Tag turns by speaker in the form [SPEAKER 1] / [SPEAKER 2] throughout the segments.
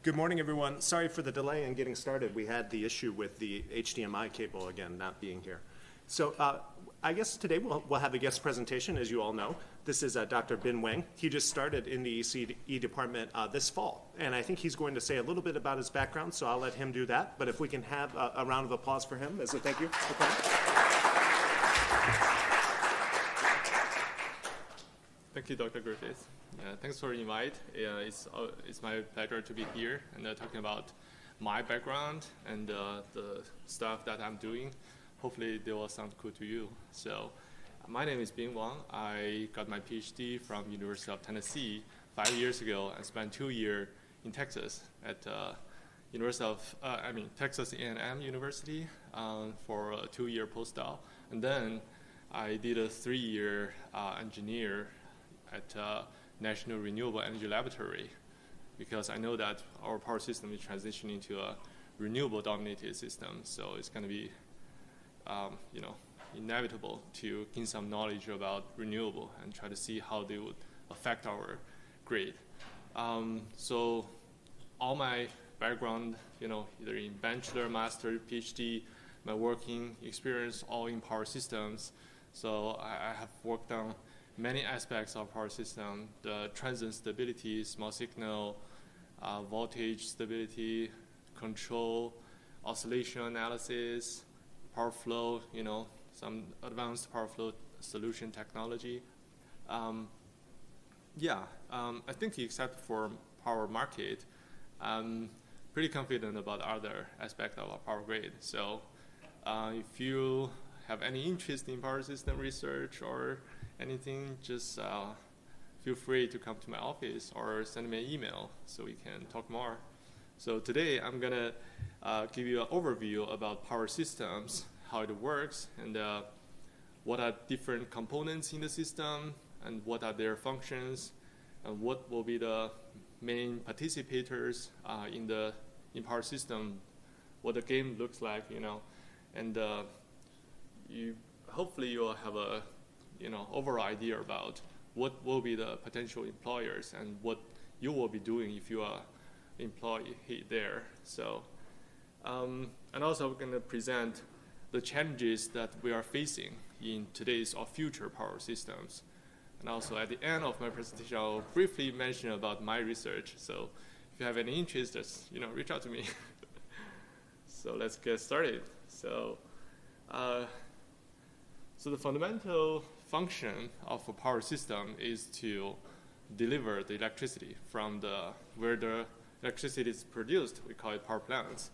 [SPEAKER 1] Good morning, everyone. Sorry for the delay in getting started. We had the issue with the HDMI cable, again, not being here. So I guess today we'll have a guest presentation, as you all know. This is Dr. Bin Wang. He just started in the ECE department this fall, and I think he's going to say a little bit about his background, so I'll let him do that. But if we can have a round of applause for him as a thank you. Okay.
[SPEAKER 2] Thank you, Dr. Griffith. Thanks for the invite. It's my pleasure to be here and talking about my background and the stuff that I'm doing. Hopefully, they will sound cool to you. So, my name is Bin Wang. I got my PhD from University of Tennessee 5 years ago and spent 2 years in Texas at Texas A&M University for a 2-year postdoc. And then I did a 3-year engineer at National Renewable Energy Laboratory, because I know that our power system is transitioning to a renewable-dominated system, so it's going to be, inevitable to gain some knowledge about renewable and try to see how they would affect our grid. So, all my background, either in bachelor, master, PhD, my working experience, all in power systems. So I have worked on many aspects of power system: the transient stability, small signal, voltage stability, control, oscillation analysis, power flow, some advanced power flow solution technology. I think except for power market, I'm pretty confident about other aspects of our power grid. So if you have any interest in power system research or anything, just feel free to come to my office or send me an email so we can talk more. So today I'm going to give you an overview about power systems, how it works, and what are different components in the system, and what are their functions, and what will be the main participators in power system, what the game looks like, and hopefully you'll have a overall idea about what will be the potential employers and what you will be doing if you are employee there. So, and also we're going to present the challenges that we are facing in today's or future power systems. And also at the end of my presentation, I'll briefly mention about my research. So if you have any interest, just reach out to me. So let's get started. So the fundamental function of a power system is to deliver the electricity from where the electricity is produced, we call it power plants,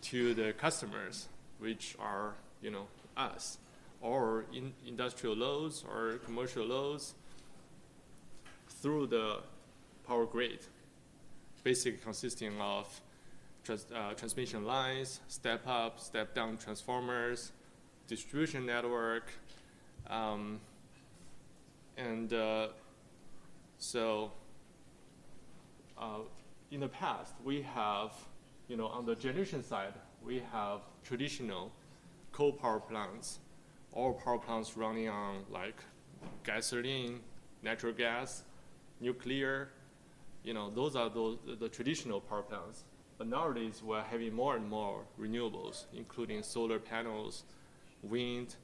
[SPEAKER 2] to the customers, which are us, or in industrial loads or commercial loads, through the power grid, basically consisting of transmission lines, step-up, step-down transformers, distribution network, in the past, we have, on the generation side, we have traditional coal power plants, or power plants running on like gasoline, natural gas, nuclear. Those are the traditional power plants. But nowadays, we're having more and more renewables, including solar panels, wind.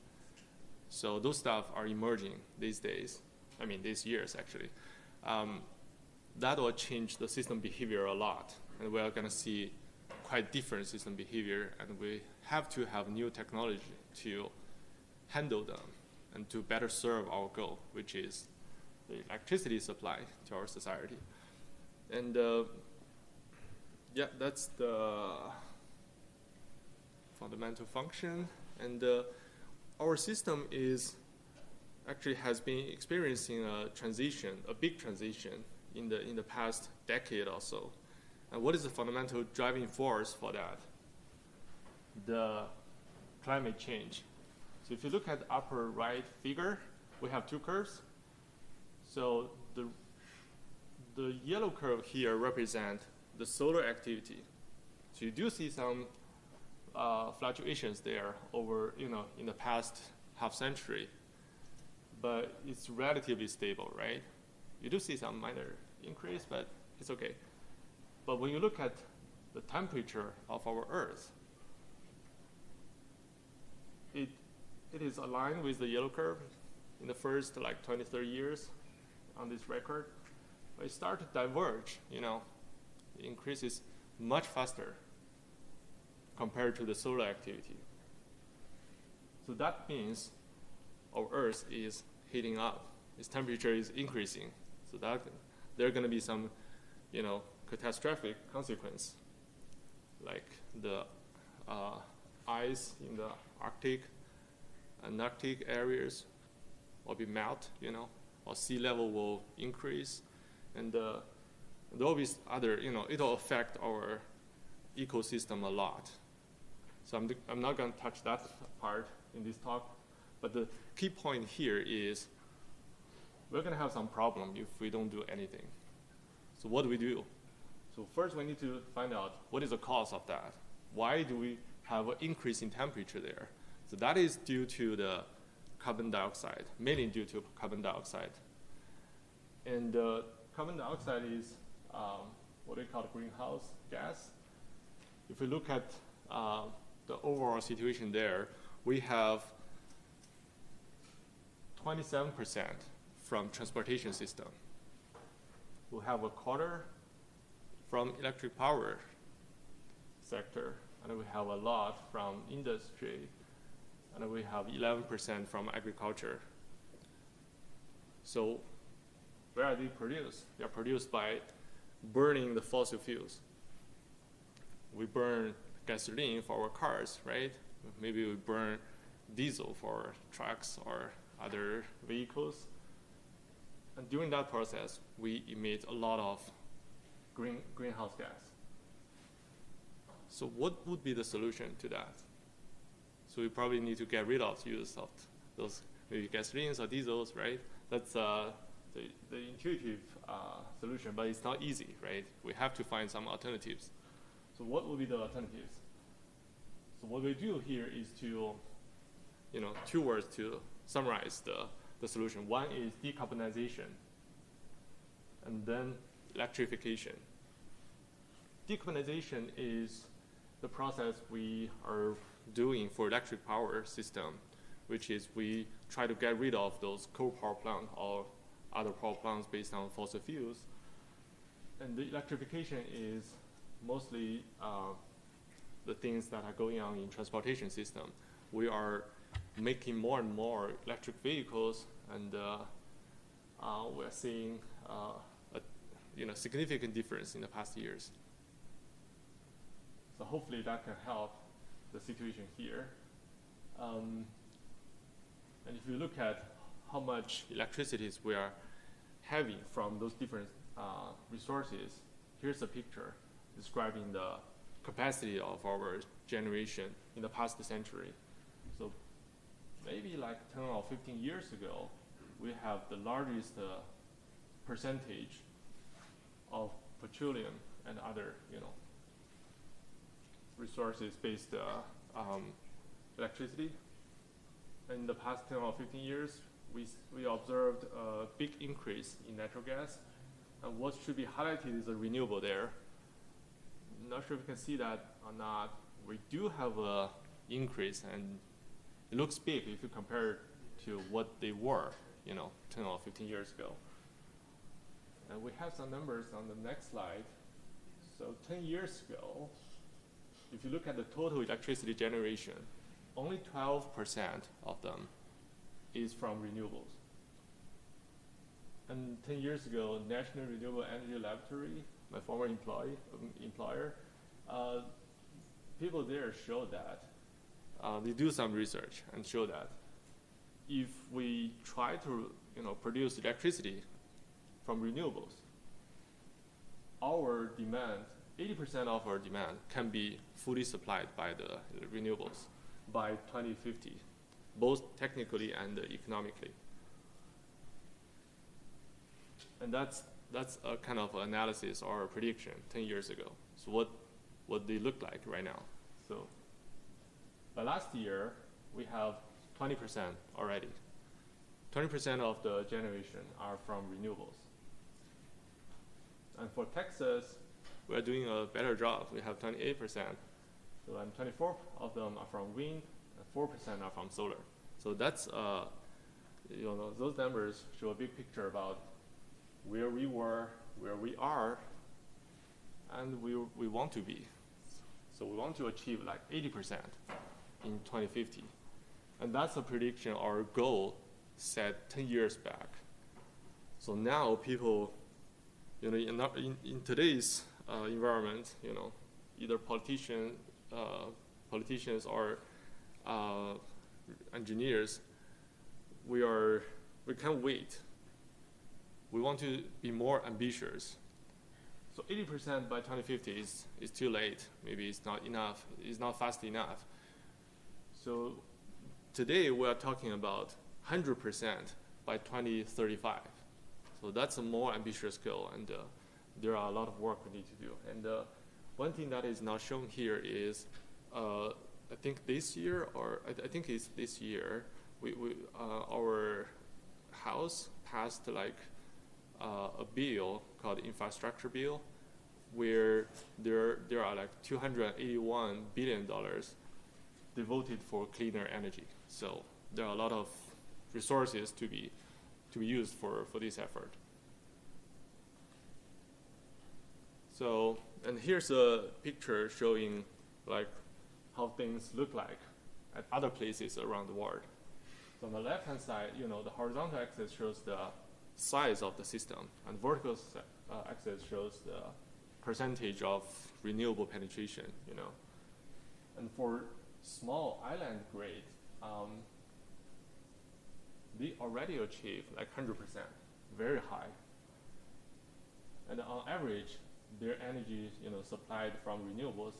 [SPEAKER 2] So those stuff are emerging these days. These years actually. That will change the system behavior a lot, and we are going to see quite different system behavior, and we have to have new technology to handle them and to better serve our goal, which is the electricity supply to our society. And that's the fundamental function. And our system has been experiencing a big transition in the past decade or so. And what is the fundamental driving force for that? The climate change. So if you look at the upper right figure, we have two curves. So the yellow curve here represents the solar activity. So you do see some fluctuations there over, in the past half century, but it's relatively stable, right? You do see some minor increase, but it's okay. But when you look at the temperature of our Earth, it is aligned with the yellow curve in the first like 20, 30 years on this record. But it starts to diverge, you know, it increases much faster compared to the solar activity. So that means our Earth is heating up. Its temperature is increasing. So that there are going to be some, you know, catastrophic consequence, like the ice in the Arctic and Arctic areas will be melt, you know, or sea level will increase, and there will be other, you know, it'll affect our ecosystem a lot. So I'm not going to touch that part in this talk, but the key point here is we're going to have some problem if we don't do anything. So what do we do? So first we need to find out what is the cause of that. Why do we have an increase in temperature there? So that is due to the carbon dioxide, mainly due to carbon dioxide. And carbon dioxide is what we call greenhouse gas. If we look at the overall situation there, we have 27% from transportation system. We have a quarter from electric power sector, and we have a lot from industry, and we have 11% from agriculture. So where are they produced? They are produced by burning the fossil fuels. We burn gasoline for our cars, right? Maybe we burn diesel for trucks or other vehicles. And during that process, we emit a lot of greenhouse gas. So what would be the solution to that? So we probably need to get rid of use of those maybe gasolines or diesels, right? That's the intuitive solution, but it's not easy, right? We have to find some alternatives. So what would be the alternatives? So what we do here is to, you know, 2 words to summarize the solution. One is decarbonization, and then electrification. Decarbonization is the process we are doing for electric power system, which is we try to get rid of those coal power plants or other power plants based on fossil fuels. And the electrification is mostly the things that are going on in transportation system. We are making more and more electric vehicles, and we're seeing a significant difference in the past years. So hopefully that can help the situation here. And if you look at how much electricity we are having from those different resources, here's a picture describing the capacity of our generation in the past century. So maybe like 10 or 15 years ago, we have the largest percentage of petroleum and other, resources-based electricity. In the past 10 or 15 years, we observed a big increase in natural gas. And what should be highlighted is the renewable there. I'm not sure if you can see that or not. We do have an increase, and it looks big if you compare it to what they were, 10 or 15 years ago. And we have some numbers on the next slide. So 10 years ago, if you look at the total electricity generation, only 12% of them is from renewables. And 10 years ago, National Renewable Energy Laboratory, my former employer, people there show that, they do some research and show that if we try to produce electricity from renewables, our demand, 80% of our demand can be fully supplied by the renewables by 2050, both technically and economically. And that's a kind of analysis or a prediction 10 years ago. So what they look like right now. So by last year, we have 20% already. 20% of the generation are from renewables. And for Texas, we are doing a better job. We have 28%. So and 24 of them are from wind, and 4% are from solar. So that's, those numbers show a big picture about where we were, where we are, and we want to be. So we want to achieve like 80% in 2050. And that's a prediction, our goal set 10 years back. So now people, in today's environment, either politicians or engineers, we can't wait. We want to be more ambitious. So 80% by 2050 is too late. Maybe it's not enough. It's not fast enough. So today we are talking about 100% by 2035. So that's a more ambitious goal, and there are a lot of work we need to do. And one thing that is not shown here is, I think this year, or I think it's this year, our House passed like a bill called infrastructure bill, where there are like $281 billion devoted for cleaner energy. So there are a lot of resources to be used for this effort. So, and here's a picture showing like how things look like at other places around the world. So on the left-hand side, the horizontal axis shows the size of the system, and vertical axis shows the percentage of renewable penetration, And for small island grade, they already achieve like 100%, very high. And on average, their energy, supplied from renewables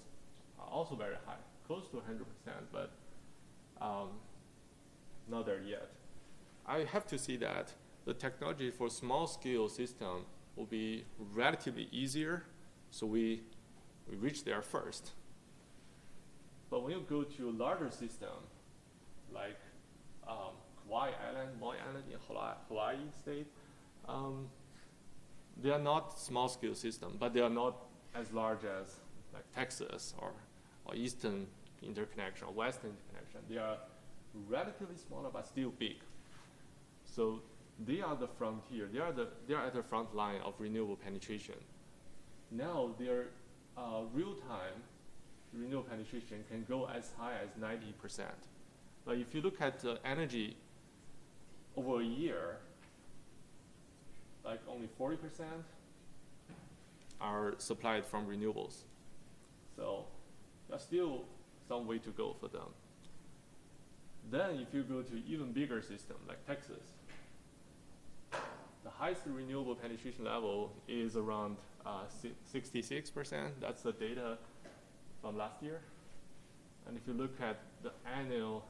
[SPEAKER 2] are also very high, close to 100%, but not there yet. I have to see that the technology for small-scale system will be relatively easier, so we reach there first. But when you go to a larger system, like Hawaii Island, Maui Island in Hawaii state, they are not small-scale system, but they are not as large as like Texas or Eastern interconnection or Western interconnection. They are relatively smaller, but still big. So they are the frontier. They are at the front line of renewable penetration. Now their real-time renewable penetration can go as high as 90%. But if you look at the energy over a year, like only 40% are supplied from renewables. So there's still some way to go for them. Then if you go to even bigger system like Texas, the highest renewable penetration level is around 66%. That's the data from last year. And if you look at the annual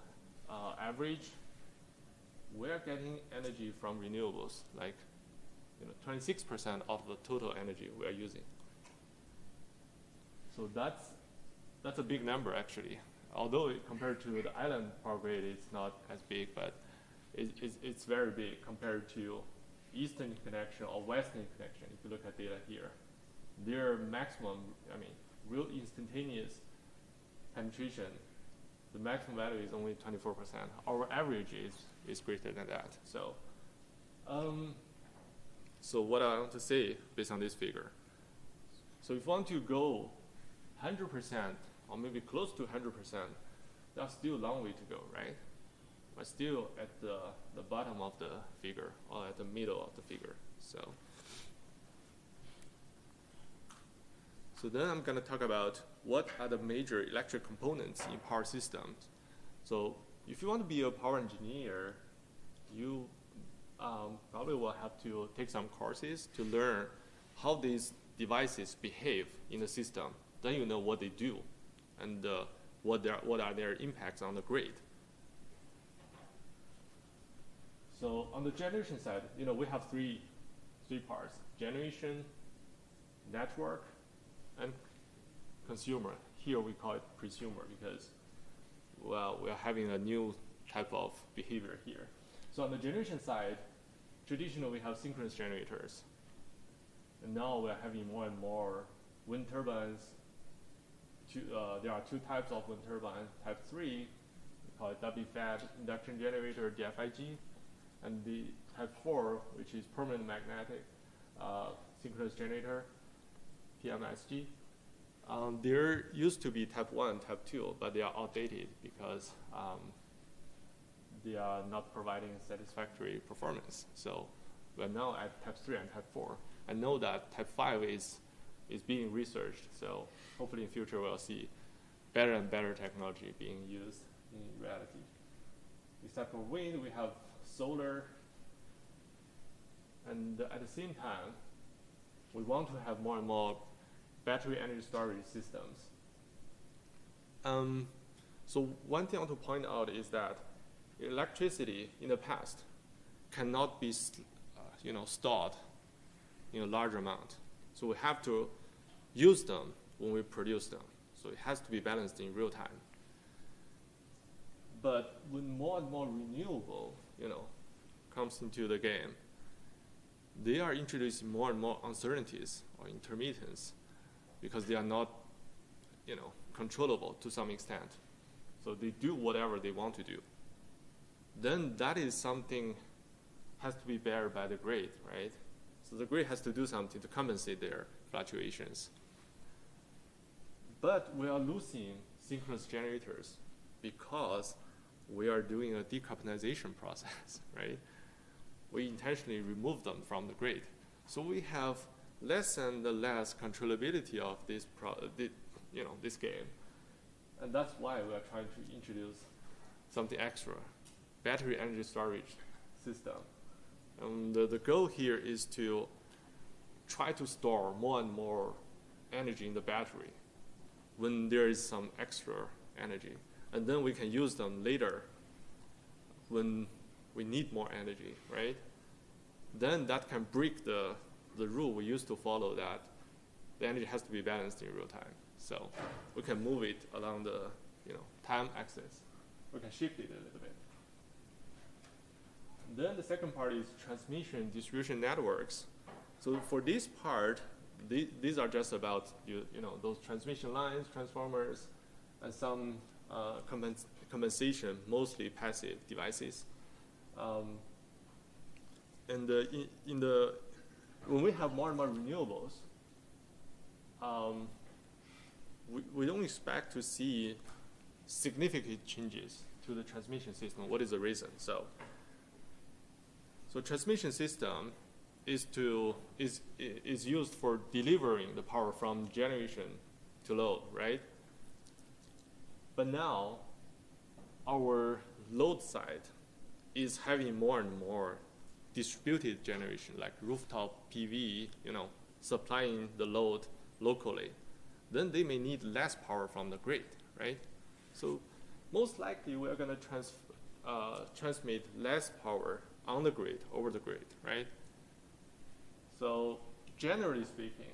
[SPEAKER 2] average, we're getting energy from renewables, like 26% of the total energy we are using. So that's a big number actually. Although compared to the island power grid, it's not as big, but it's very big compared to Eastern connection or Western connection. If you look at data here, their maximum, real instantaneous penetration, the maximum value is only 24%. Our average is greater than that. So, so what I want to say based on this figure. So if you want to go 100% or maybe close to 100%, that's still a long way to go, right? But still at the bottom of the figure or at the middle of the figure. So then I'm going to talk about what are the major electric components in power systems. So if you want to be a power engineer, you probably will have to take some courses to learn how these devices behave in the system. Then you know what they do and what are their impacts on the grid. So on the generation side, we have three parts: generation, network, and consumer. Here we call it prosumer because, well, we are having a new type of behavior here. So on the generation side, traditionally we have synchronous generators. And now we're having more and more wind turbines, there are two types of wind turbines. Type 3, we call it WFAD induction generator, DFIG, and the type 4, which is permanent magnetic synchronous generator, PMSG. There used to be type 1, type 2, but they are outdated because they are not providing satisfactory performance. So we're now at type 3 and type 4. I know that type 5 is being researched, so hopefully in future we'll see better and better technology being used in reality. Except for wind, we have solar, and at the same time, we want to have more and more battery energy storage systems. So one thing I want to point out is that electricity in the past cannot be stored in a large amount. So we have to use them when we produce them. So it has to be balanced in real time. But when more and more renewable, comes into the game, they are introducing more and more uncertainties or intermittence because they are not, controllable to some extent. So they do whatever they want to do. Then that is something has to be borne by the grid, right? So the grid has to do something to compensate their fluctuations. But we are losing synchronous generators because we are doing a decarbonization process, right? We intentionally remove them from the grid. So we have less and less controllability of this this game. And that's why we are trying to introduce something extra, battery energy storage system. And the goal here is to try to store more and more energy in the battery when there is some extra energy. And then we can use them later when we need more energy, right? Then that can break the rule we used to follow, that the energy has to be balanced in real time. So we can move it along the time axis. We can shift it a little bit. Then the second part is transmission distribution networks. So for this part, these are just about those transmission lines, transformers, and some compensation, mostly passive devices. And when we have more and more renewables, we don't expect to see significant changes to the transmission system. What is the reason? So transmission system is used for delivering the power from generation to load, right? But now our load side is having more and more distributed generation, like rooftop PV, supplying the load locally. Then they may need less power from the grid, right? So most likely we're going to transmit less power on the grid, over the grid, right? So generally speaking,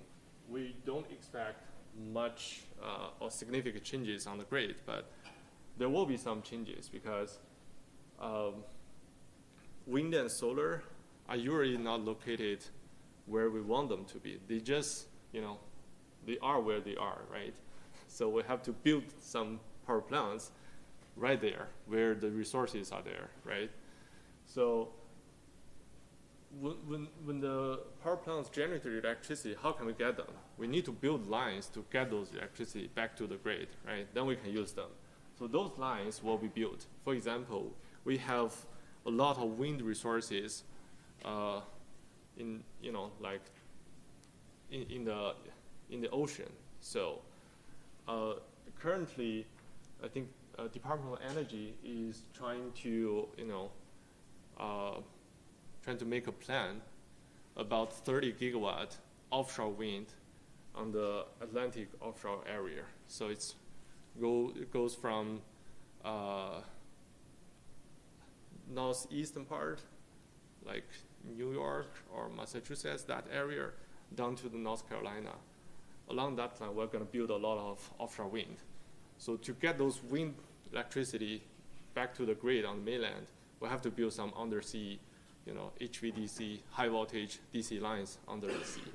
[SPEAKER 2] we don't expect much or significant changes on the grid, but there will be some changes because wind and solar are usually not located where we want them to be. They just, they are where they are, right? So we have to build some power plants right there where the resources are there, right? So when the power plants generate electricity, how can we get them? We need to build lines to get those electricity back to the grid, right? Then we can use them. So those lines will be built. For example, we have a lot of wind resources in the ocean. So currently, I think Department of Energy is trying to make a plan about 30 gigawatt offshore wind on the Atlantic offshore area. So it goes from northeastern part, like New York or Massachusetts, that area, down to the North Carolina. Along that line, we're going to build a lot of offshore wind. So to get those wind electricity back to the grid on the mainland, we have to build some undersea, HVDC, high voltage DC lines under the sea.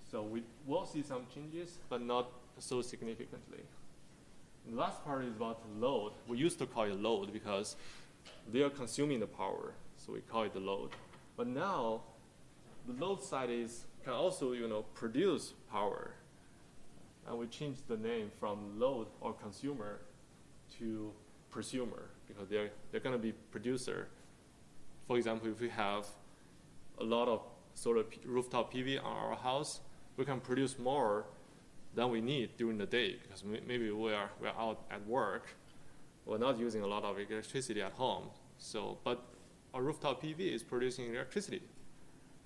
[SPEAKER 2] So we will see some changes, but not so significantly. The last part is about load. We used to call it load because they are consuming the power, so we call it the load. But now, the load side can also produce power, and we changed the name from load or consumer to prosumer because they're going to be producer. For example, if we have a lot of solar rooftop PV on our house, we can produce more than we need during the day because maybe we're out at work, we're not using a lot of electricity at home. So, but our rooftop PV is producing electricity.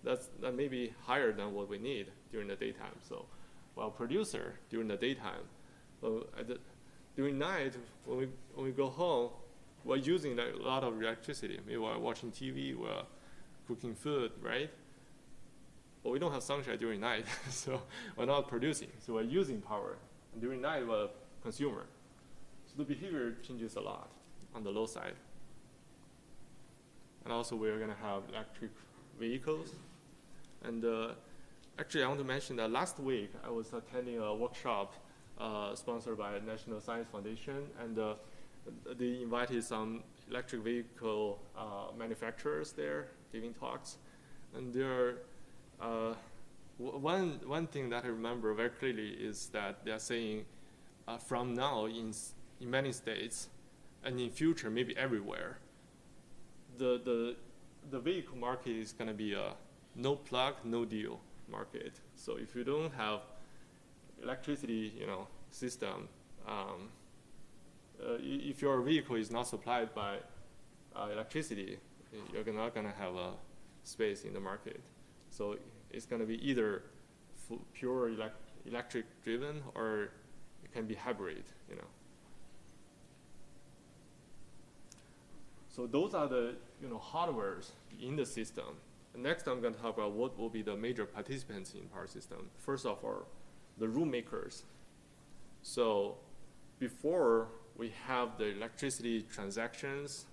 [SPEAKER 2] That may be higher than what we need during the daytime. So, while producer during the daytime, during night when we go home, we're using a lot of electricity. Maybe we're watching TV, we're cooking food, right? But we don't have sunshine during night, so we're not producing. So we're using power. And during night, we're a consumer. So the behavior changes a lot on the low side. And also, we're going to have electric vehicles. And actually, I want to mention that last week, I was attending a workshop sponsored by National Science Foundation, and they invited some electric vehicle manufacturers there giving talks. And there one thing that I remember very clearly is that they're saying from now in many states and in future maybe everywhere, the vehicle market is going to be a no plug, no deal market. So if you don't have electricity, system, if your vehicle is not supplied by electricity, you're not going to have a space in the market. So it's going to be either pure electric driven or it can be hybrid, So those are the hardwares in the system. And next I'm going to talk about what will be the major participants in power system. First of all, the rule makers. So before we have the electricity transactions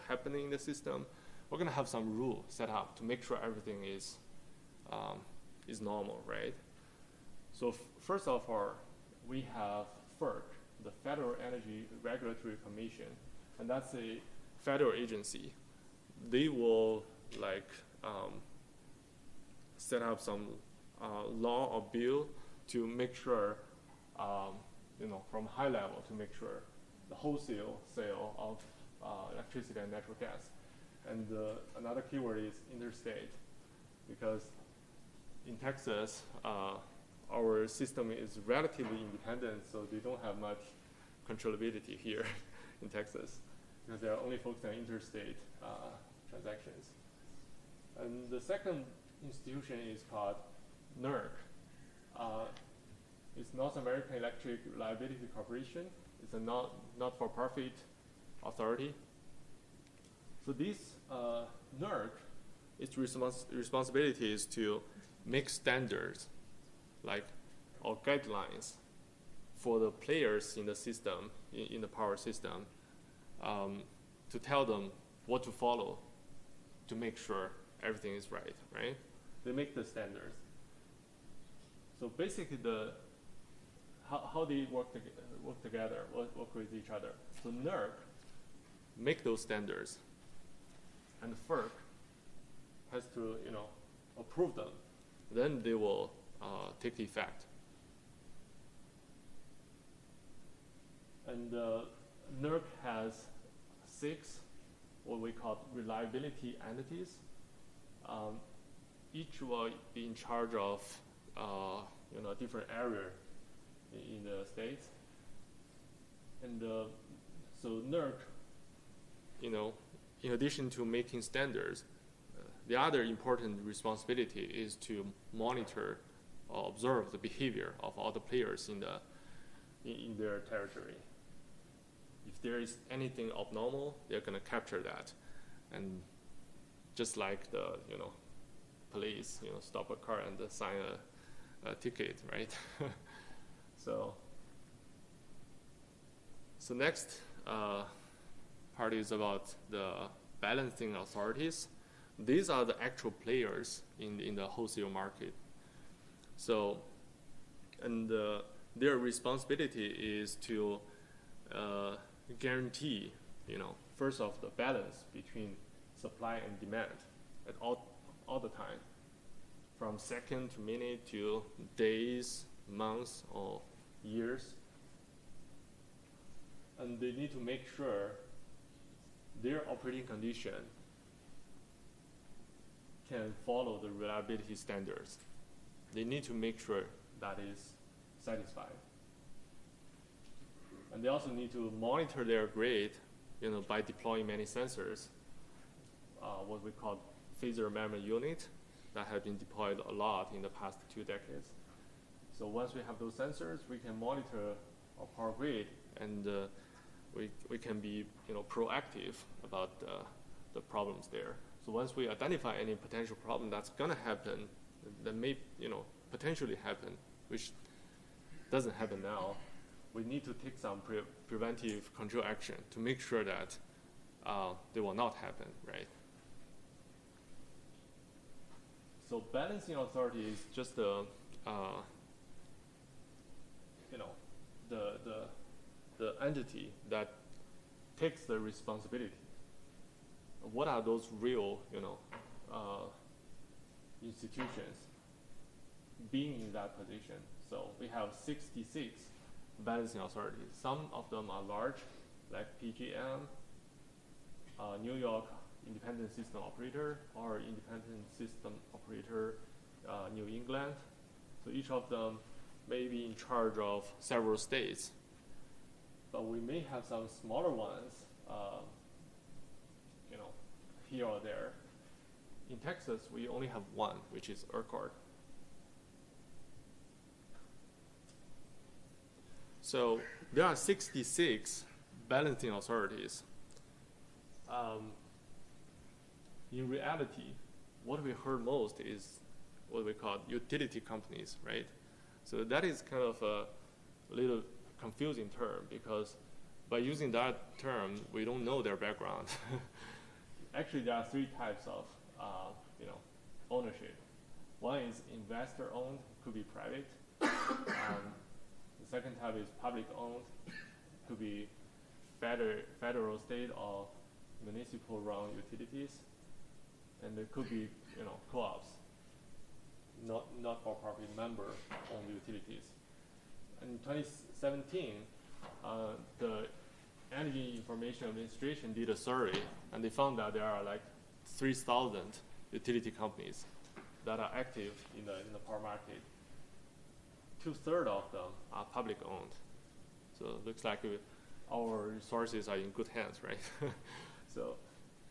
[SPEAKER 2] happening in the system, we're going to have some rule set up to make sure everything is normal, right? So first of all, we have FERC, the Federal Energy Regulatory Commission, and that's a federal agency. They will set up some law or bill to make sure, from high level to make sure the wholesale sale of electricity and natural gas. And another keyword is interstate, because in Texas, our system is relatively independent, so they don't have much controllability here in Texas, because they are only focused on interstate transactions. And the second institution is called NERC. It's North American Electric Reliability Corporation. It's a not-for-profit authority. So this NERC, its responsibility is to make standards, or guidelines for the players in the system, in the power system, to tell them what to follow to make sure everything is right? They make the standards. So basically, how they work together, work with each other. So NERC make those standards, and FERC has to, approve them. Then they will take effect. And NERC has 6 what we call reliability entities. Each will be in charge of a different area in the states. And so NERC, in addition to making standards, the other important responsibility is to monitor or observe the behavior of all the players in their territory. If there is anything abnormal, they're going to capture that, and just like the police, stop a car and sign a ticket, right? So next part is about the balancing authorities. These are the actual players in the wholesale market. So, and their responsibility is to guarantee, first off, the balance between supply and demand at all the time, from second to minute to days, months, or years. And they need to make sure their operating condition can follow the reliability standards. They need to make sure that is satisfied. And they also need to monitor their grid, by deploying many sensors, what we call phaser measurement unit that have been deployed a lot in the past 2 decades. So once we have those sensors, we can monitor our power grid, and we can be proactive about the problems there. So once we identify any potential problem that's going to happen, that may potentially happen, which doesn't happen now, we need to take some preventive control action to make sure that they will not happen, right? So balancing authority is just the entity that takes the responsibility. What are those real, institutions being in that position? So we have 66 balancing authorities. Some of them are large, like PJM, New York Independent System Operator, or Independent System Operator, New England. So each of them may be in charge of several states. But we may have some smaller ones, here or there. In Texas, we only have one, which is ERCOT. So there are 66 balancing authorities. In reality, what we heard most is what we call utility companies, right? So that is kind of a little confusing term, because by using that term, we don't know their background. Actually, there are 3 types of ownership. One is investor-owned, could be private. The second type is public-owned, could be federal, state, or municipal-run utilities, and there could be co-ops, not for profit member-owned utilities. In 2017, the Energy Information Administration did a survey, and they found that there are like 3,000 utility companies that are active in the power market. 2/3 of them are public-owned. So it looks like our resources are in good hands, right? So,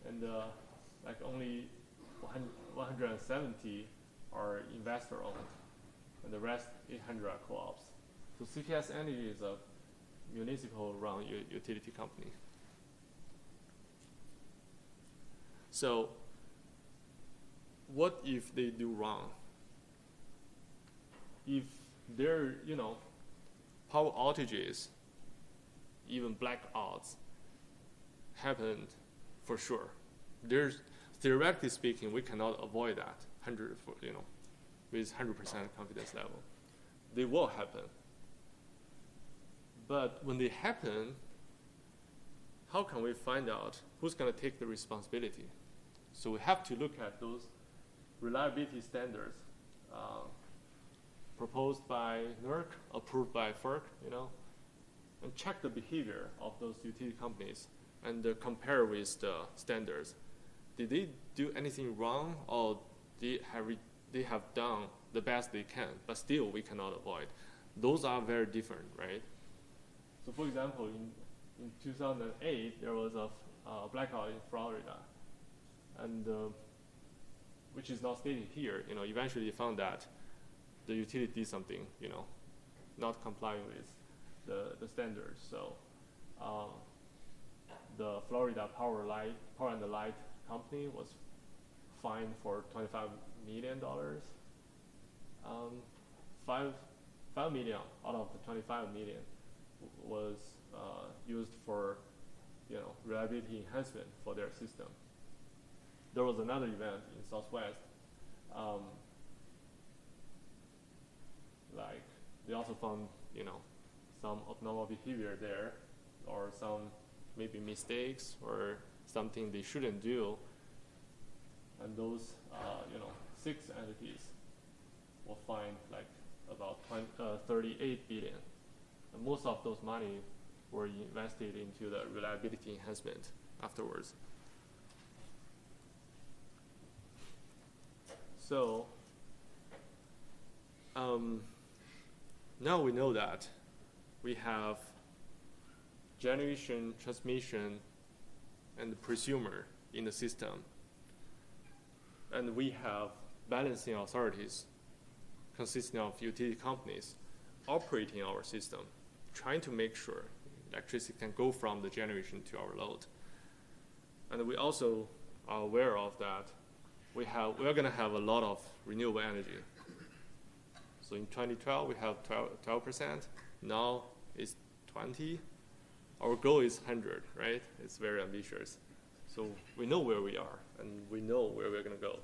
[SPEAKER 2] and like only 170 are investor-owned, and the rest 800 are co-ops. So CPS Energy is a municipal-run utility company. So what if they do wrong? If there, power outages, even blackouts, happened for sure. Theoretically speaking, we cannot avoid that with 100% confidence level. They will happen. But when they happen, how can we find out who's going to take the responsibility? So we have to look at those reliability standards proposed by NERC, approved by FERC, and check the behavior of those utility companies and compare with the standards. Did they do anything wrong, or they have done the best they can, but still we cannot avoid? Those are very different, right? So for example, in 2008, there was a blackout in Florida, and which is not stated here. Eventually they found that the utility did something, not complying with the standards. So the Florida Power and Light Company was fined for $25 million. 5 million out of the 25 million was used for, reliability enhancement for their system. There was another event in Southwest. like they also found, some abnormal behavior there, or some maybe mistakes or something they shouldn't do. And those, 6 entities will find like about 38 billion. And most of those money were invested into the reliability enhancement afterwards. So now we know that we have generation, transmission, and prosumer in the system. And we have balancing authorities consisting of utility companies operating our system, trying to make sure electricity can go from the generation to our load. And we also are aware of that we're going to have a lot of renewable energy. So in 2012, we have 12%. Now it's 20. Our goal is 100, right? It's very ambitious. So we know where we are, and we know where we're going to go.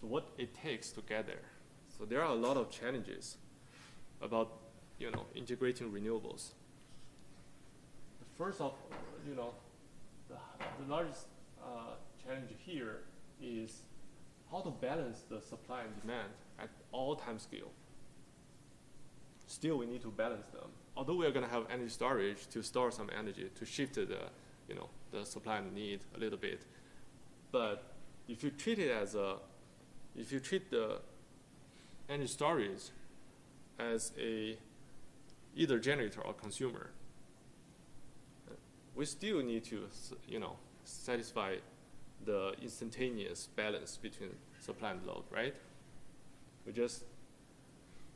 [SPEAKER 2] So what it takes to get there. So there are a lot of challenges about, integrating renewables. The first of, the largest challenge here is how to balance the supply and demand at all time scale. Still, we need to balance them. Although we are going to have energy storage to store some energy to shift the supply and need a little bit, but if you treat the energy storage as either generator or consumer, we still need to satisfy the instantaneous balance between supply and load, right? We just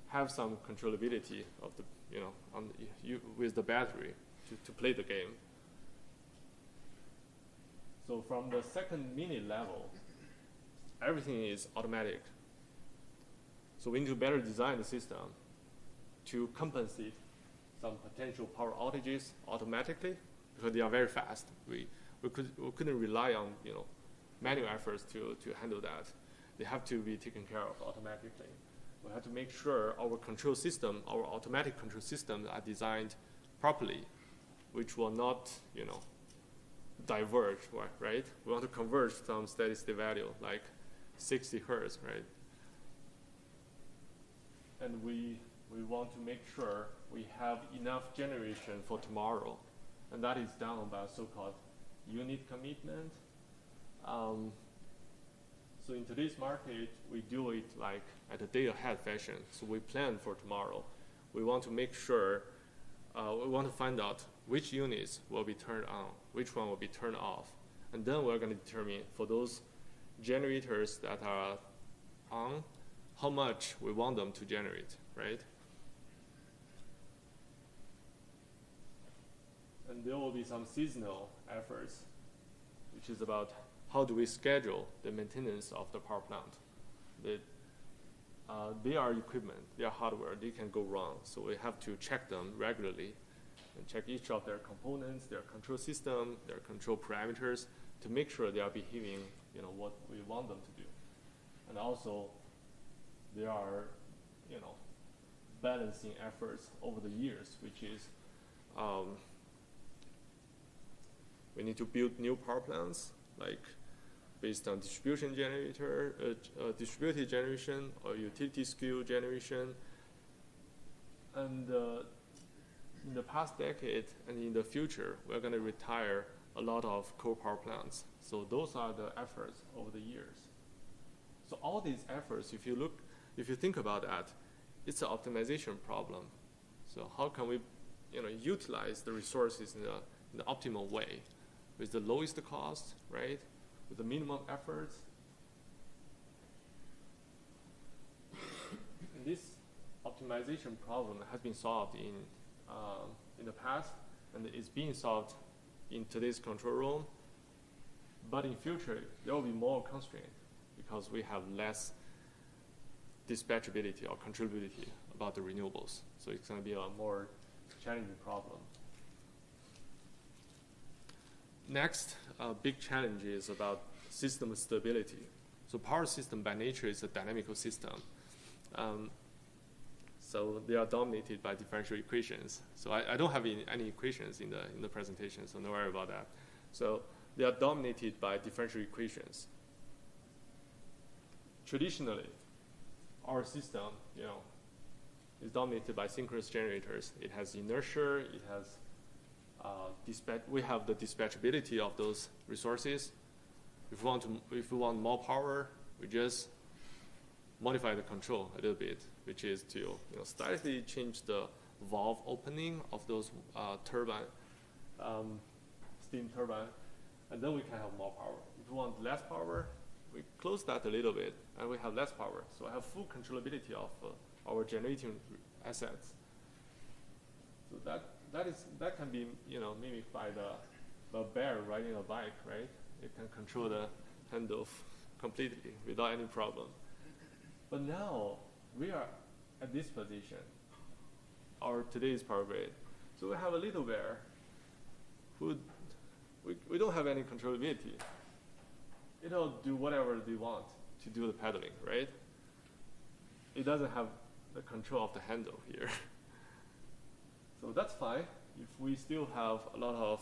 [SPEAKER 2] have some controllability of the with the battery to play the game. So from the second minute level, everything is automatic. So we need to better design the system to compensate some potential power outages automatically, because they are very fast. We couldn't rely on manual efforts to handle that. They have to be taken care of automatically. We have to make sure our control system, our automatic control systems are designed properly, which will not, diverge, right? We want to converge some steady state value, like 60 hertz, right? And we want to make sure we have enough generation for tomorrow, and that is done by a so-called unit commitment. So in today's market, we do it like at a day ahead fashion. So we plan for tomorrow. We want to make sure, we want to find out which units will be turned on, which one will be turned off. And then we're going to determine for those generators that are on, how much we want them to generate, right? And there will be some seasonal efforts, which is about how do we schedule the maintenance of the power plant. They are equipment, they are hardware, they can go wrong. So we have to check them regularly and check each of their components, their control system, their control parameters to make sure they are behaving, what we want them to do. And also, there are, balancing efforts over the years, which is we need to build new power plants, like based on distributed generation or utility scale generation. And in the past decade and in the future, we're going to retire a lot of coal power plants. So those are the efforts over the years. So all these efforts, if you think about that, it's an optimization problem. So how can we, utilize the resources in the optimal way, with the lowest cost, right? With the minimum efforts. And this optimization problem has been solved in the past, and is being solved in today's control room. But in future, there will be more constraint because we have less dispatchability or controllability about the renewables. So it's going to be a more challenging problem. Next, big challenge is about system stability. So power system by nature is a dynamical system. So they are dominated by differential equations. So I don't have any equations in the presentation, so don't worry about that. So they are dominated by differential equations. Traditionally, our system, is dominated by synchronous generators. It has inertia. It has we have the dispatchability of those resources. If we want more power, we just modify the control a little bit, which is to slightly change the valve opening of those steam turbine, and then we can have more power. If we want less power, we close that a little bit, and we have less power. So I have full controllability of our generating assets. So that can be mimicked by the bear riding a bike, right? It can control the handle completely without any problem. But now we are at this position, our today's power grid. So we have a little bear who we don't have any controllability. It'll do whatever they want to do the pedaling, right? It doesn't have the control of the handle here. So that's fine if we still have a lot of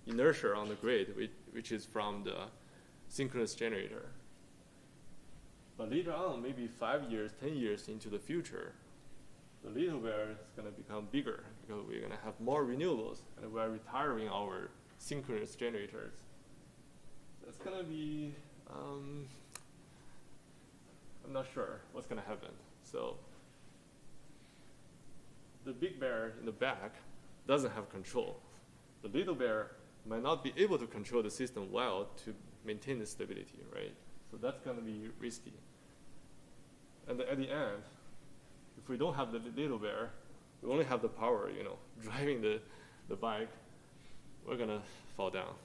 [SPEAKER 2] inertia on the grid, which is from the synchronous generator. But later on, maybe 5 years, 10 years into the future, the little bear is going to become bigger because we're going to have more renewables, and we're retiring our synchronous generators. That's going to be, I'm not sure what's going to happen. So the big bear in the back doesn't have control. The little bear might not be able to control the system well to maintain the stability, right? So that's going to be risky. And at the end, if we don't have the little bear, we only have the power, driving the bike, we're going to fall down.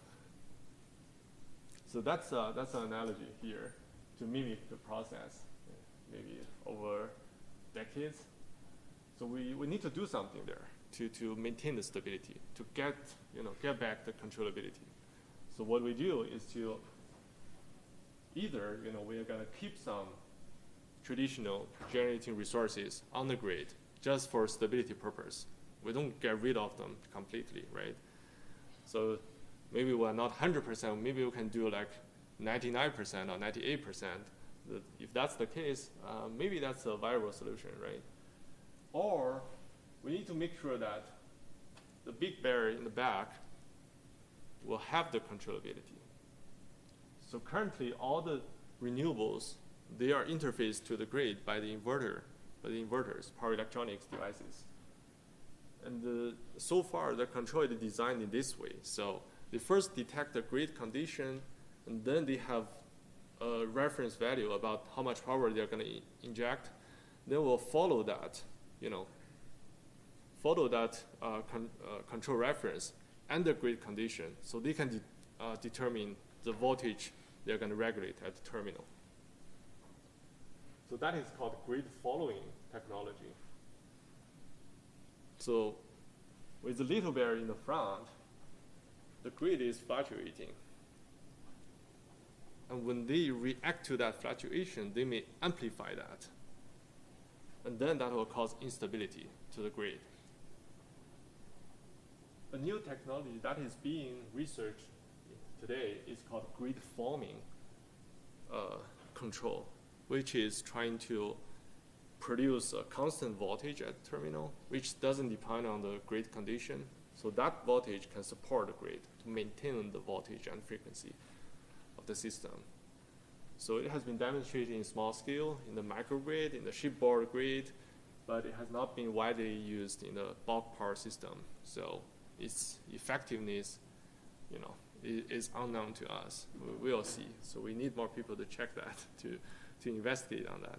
[SPEAKER 2] So that's an analogy here to mimic the process, maybe over decades. So we need to do something there to maintain the stability, to get back the controllability. So what we do is to either we are going to keep some traditional generating resources on the grid just for stability purpose. We don't get rid of them completely, right? So maybe we're not 100%, maybe we can do like 99% or 98%. If that's the case, maybe that's a viable solution, right? Or we need to make sure that the big bear in the back will have the controllability. So currently, all the renewables, they are interfaced to the grid by the inverters, power electronics devices. And so far, the control is designed in this way. So they first detect the grid condition, and then they have a reference value about how much power they're going to inject. Then we'll follow that, control reference and the grid condition, so they can determine the voltage they're going to regulate at the terminal. So that is called grid following technology. So with the little bear in the front, the grid is fluctuating. And when they react to that fluctuation, they may amplify that. And then that will cause instability to the grid. A new technology that is being researched today is called grid forming control, which is trying to produce a constant voltage at the terminal, which doesn't depend on the grid condition. So that voltage can support the grid to maintain the voltage and frequency of the system. So it has been demonstrated in small scale, in the microgrid, in the shipboard grid, but it has not been widely used in the bulk power system. So its effectiveness, is unknown to us. We will see. So we need more people to check that, to investigate on that.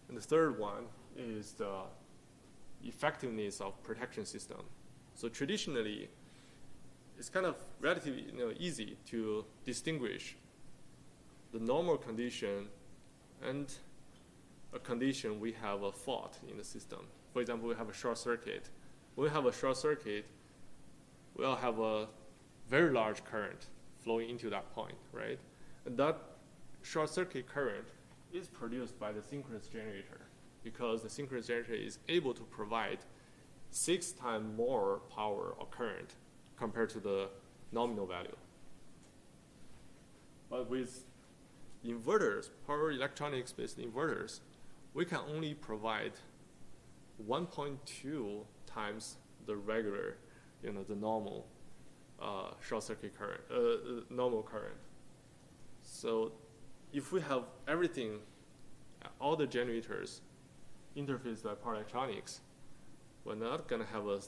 [SPEAKER 2] And the third one is the effectiveness of protection system. So traditionally, it's kind of relatively easy to distinguish the normal condition and a condition we have a fault in the system. For example, we have a short circuit. When we have a short circuit, we'll have a very large current flowing into that point, right? And that short circuit current is produced by the synchronous generator. because the synchronous generator is able to provide 6 times more power or current compared to the nominal value. But with inverters, power electronics-based inverters, we can only provide 1.2 times the regular, the normal short circuit current, normal current. So if we have everything, all the generators interfaced by power electronics, we're not going to have a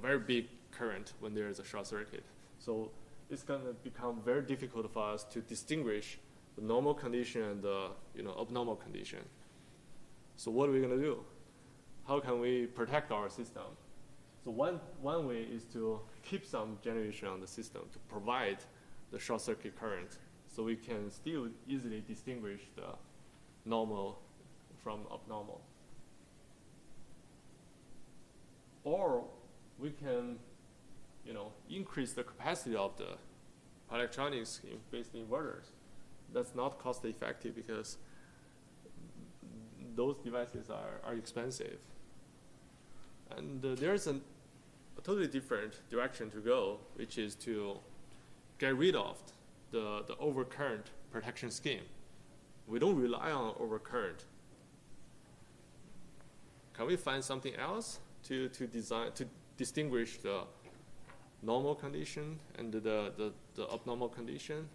[SPEAKER 2] very big current when there is a short circuit. So it's going to become very difficult for us to distinguish the normal condition and the abnormal condition. So what are we going to do? How can we protect our system? So one way is to keep some generation on the system to provide the short circuit current, so we can still easily distinguish the normal from abnormal. Or we can, increase the capacity of the electronics-based inverters. That's not cost effective because those devices are expensive. And there's a totally different direction to go, which is to get rid of the overcurrent protection scheme. We don't rely on overcurrent. Can we find something else to distinguish the normal condition and the abnormal condition?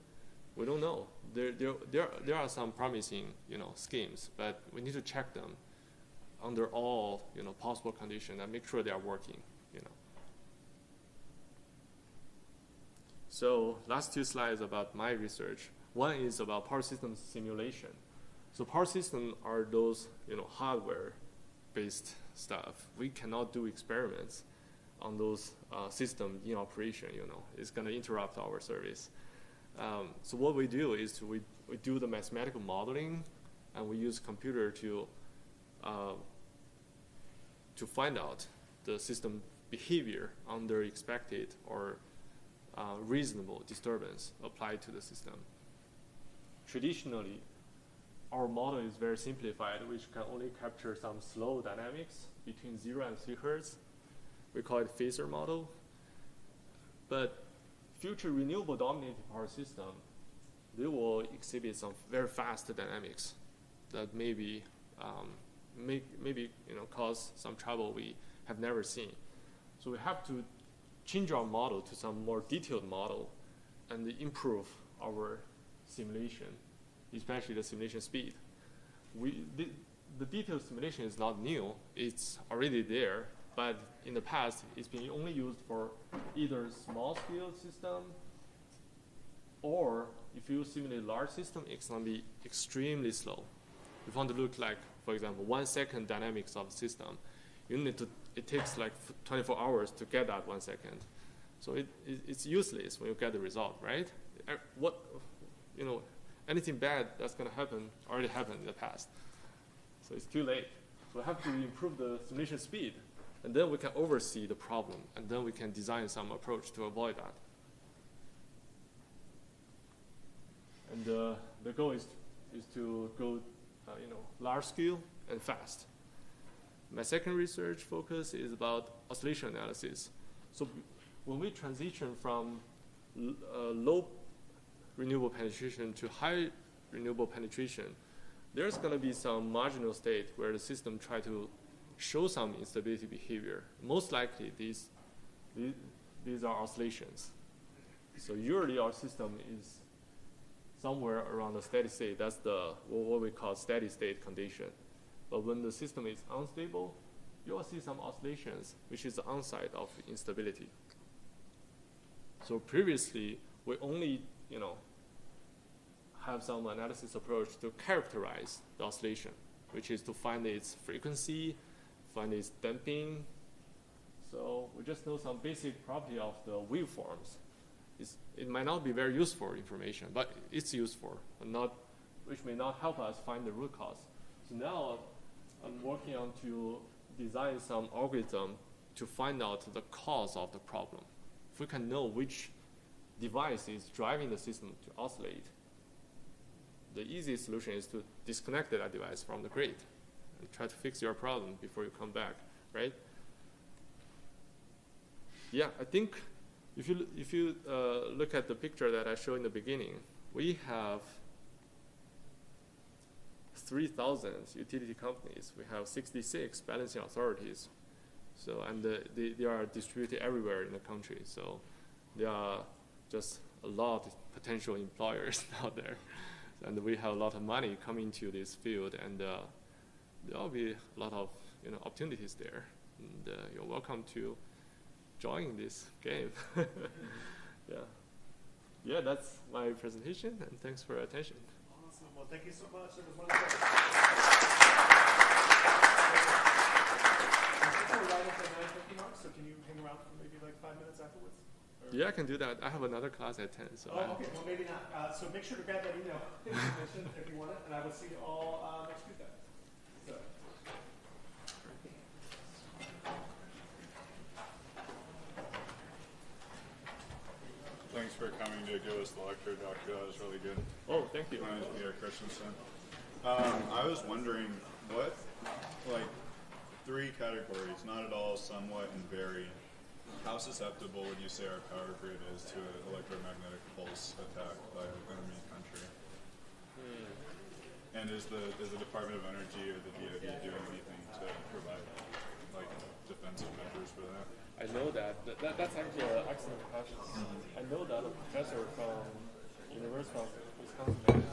[SPEAKER 2] We don't know. There are some promising schemes, but we need to check them under all possible conditions and make sure they are working. So last 2 slides about my research. One is about power system simulation. So power systems are those hardware-based stuff. We cannot do experiments on those systems in operation. It's going to interrupt our service. So what we do is we do the mathematical modeling, and we use computer to find out the system behavior under expected or reasonable disturbance applied to the system. Traditionally, our model is very simplified, which can only capture some slow dynamics between 0 and 3 Hertz. We call it phasor model. But future renewable dominated power system, they will exhibit some very fast dynamics that maybe cause some trouble we have never seen. So we have to change our model to some more detailed model and improve our simulation, especially the simulation speed. The detailed simulation is not new. It's already there, but in the past, it's been only used for either small-scale system, or if you simulate large system, it's going to be extremely slow. If you want to look like, for example, 1 second dynamics of the system, it takes like 24 hours to get that 1 second. So it's useless when you get the result, right? Anything bad that's going to happen already happened in the past. So it's too late. So we have to improve the simulation speed, and then we can oversee the problem, and then we can design some approach to avoid that. And the goal is to go large scale and fast. My second research focus is about oscillation analysis. So when we transition from low renewable penetration to high renewable penetration, there's going to be some marginal state where the system try to show some instability behavior. Most likely, these are oscillations. So usually our system is somewhere around the steady state. That's what we call steady state condition. But when the system is unstable, you will see some oscillations, which is the onside of instability. So previously, we only have some analysis approach to characterize the oscillation, which is to find its frequency, find its damping. So we just know some basic property of the waveforms. It might not be very useful information, but it's useful, which may not help us find the root cause. So now I'm working on to design some algorithm to find out the cause of the problem. If we can know which device is driving the system to oscillate, the easiest solution is to disconnect that device from the grid. and try to fix your problem before you come back, right? Yeah, I think if you look at the picture that I showed in the beginning, we have 3,000 utility companies. We have 66 balancing authorities. So, and they are distributed everywhere in the country. So there are just a lot of potential employers out there. And we have a lot of money coming to this field, and there will be a lot of opportunities there. And you're welcome to join this game. Yeah, that's my presentation, and thanks for your attention.
[SPEAKER 1] Awesome. Well, thank you so much. It was wonderful. We're right at the 9:50 mark, so can you hang around for maybe like 5 minutes afterwards? Or?
[SPEAKER 2] Yeah, I can do that. I have another class at 10. So
[SPEAKER 1] okay. Well, maybe not. So make sure to grab that email information if you want it, and I will see you all next Tuesday. So.
[SPEAKER 3] Thanks for coming to give us the lecture, Doctor. That was really good.
[SPEAKER 2] Oh, thank you.
[SPEAKER 3] My name is Peter Christensen. I was wondering what, like, 3 categories, not at all, somewhat, and very. How susceptible would you say our power grid is to an electromagnetic pulse attack by an enemy country? And is the Department of Energy or the DoD doing anything to provide, like, defensive measures for that?
[SPEAKER 2] I know that. That's actually an excellent question. I know that a professor from University of Wisconsin